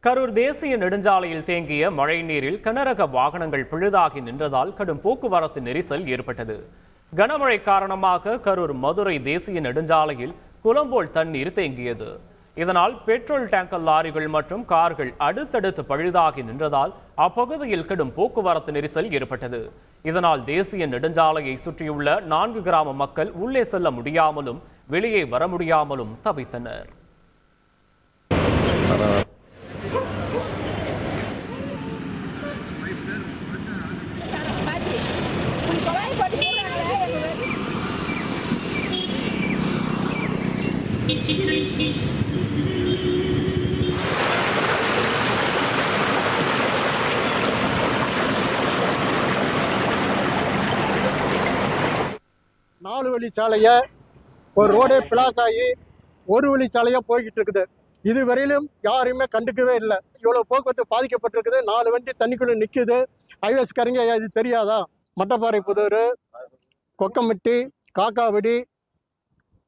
கரூர் தேசிய நெடுஞ்சாலையில் தேங்கிய மழை நீரில் கனரக வாகனங்கள் பழுதாகி நின்றதால் கடும் போக்குவரத்து நெரிசல் ஏற்பட்டது. கனமழை காரணமாக கரூர் மதுரை தேசிய நெடுஞ்சாலையில் குளம்போல் தண்ணீர் தேங்கியது. இதனால் பெட்ரோல் டேங்கர் லாரிகள் மற்றும் கார்கள் அடுத்தடுத்து பழுதாகி நின்றதால் அப்பகுதியில் கடும் போக்குவரத்து நெரிசல் ஏற்பட்டது. இதனால் தேசிய நெடுஞ்சாலையை சுற்றியுள்ள 4 கிராம மக்கள் உள்ளே செல்ல முடியாமலும் வெளியே வர முடியாமலும் தவித்தனர். நாலு வழி சாலையை ஒரு ரோடே பிளாக் ஆகி ஒரு வழி சாலையா போய்கிட்டு இருக்குது. இதுவரையிலும் யாரையுமே கண்டுக்கவே இல்லை. இவ்வளவு போக்குவரத்து பாதிக்கப்பட்டிருக்குது. 4 வண்டி தண்ணிக்குள்ள நிக்குது. ஹைவேஸ்காரங்க இது தெரியாதா? மட்டப்பாறை புதூர், கொக்கம்பட்டி, காக்காவடி,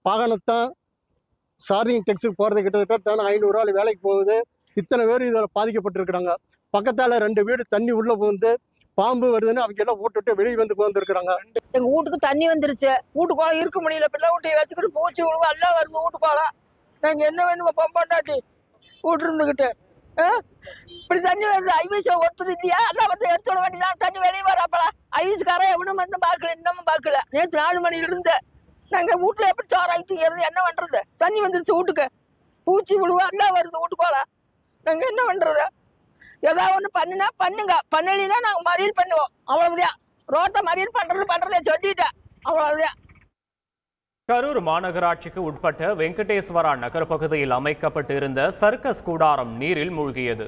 பாகனத்தான், சார்ஜிங் டெக்ஸுக்கு போறது கிட்டத்தட்ட 500 ஆள் வேலைக்கு போகுது. இத்தனை பேர் இதில் பாதிக்கப்பட்டிருக்கிறாங்க. பக்கத்தால 2 வீடு தண்ணி உள்ள போகுது. பாம்பு வருதுன்னு அவங்க எல்லாம் விட்டுட்டு வெளியே வந்து போந்துருக்காங்க. எங்க வீட்டுக்கு தண்ணி வந்துருச்சு. வீட்டுக்குள்ள இருக்க முடியல. பிள்ளை வீட்டை வச்சுக்கிட்டு பூச்சி விழுவு எல்லாம் வருது வீட்டுக்குள்ள. நாங்க என்ன வேணுமா பம்பாண்டாட்டி வீட்டு இருந்துகிட்டு இப்படி தண்ணி வருது. ஐவிஸ் ஒருத்தர் இல்லையா? எல்லாம் வந்து எடுத்து விட வேண்டியதான். தண்ணி வெளியே வராப்பல ஐவிஸ்காரன் எவனும் வந்து பார்க்கல. இன்னமும் பார்க்கல. நேற்று 4 மணில இருந்து நாங்க வீட்டுல எப்படி சோறாக்கி என்ன பண்றது? தண்ணி வந்துருச்சு வீட்டுக்கு. பூச்சி விழுவு எல்லாம் வருது வீட்டுக்குள்ள. நாங்க என்ன பண்றது? ஏதாவது ஒண்ணு பண்ணுனா பண்ணுங்க, பண்ணலைன்னா நாங்க மறியல் பண்ணுவோம். அவ்வளவுதான். ரோட்டை மறியல் பண்றதை சொல்லிட்டேன். அவ்வளவுதான். கரூர் மாநகராட்சிக்கு உட்பட்ட வெங்கடேஸ்வரா நகர் பகுதியில் அமைக்கப்பட்டு இருந்த சர்க்கஸ் கூடாரம் நீரில் மூழ்கியது.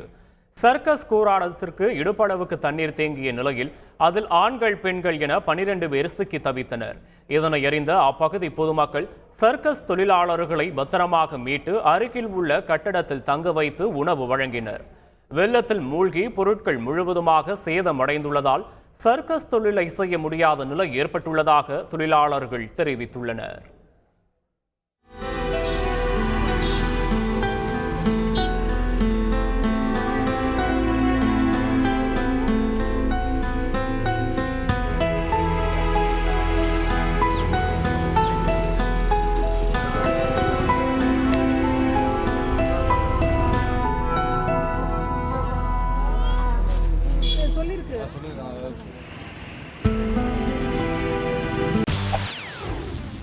சர்க்கஸ் கூடாரத்திற்கு இடுப்பளவுக்கு தண்ணீர் தேங்கிய நிலையில் அதில் ஆண்கள் பெண்கள் என 12 பேர் சிக்கி தவித்தனர். இதனை அறிந்த அப்பகுதி பொதுமக்கள் சர்க்கஸ் தொழிலாளர்களை பத்திரமாக மீட்டு அருகில் உள்ள கட்டடத்தில் தங்க வைத்து உணவு வழங்கினர். வெள்ளத்தில் மூழ்கி பொருட்கள் முழுவதுமாக சேதமடைந்துள்ளதால் சர்க்கஸ் தொழிலை செய்ய முடியாத நிலை ஏற்பட்டுள்ளதாக தொழிலாளர்கள் தெரிவித்துள்ளனர்.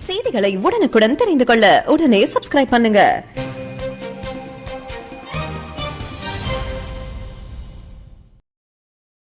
செய்திகளை உடனுக்குடன் தெரிந்து கொள்ள உடனே சப்ஸ்கிரைப் பண்ணுங்க.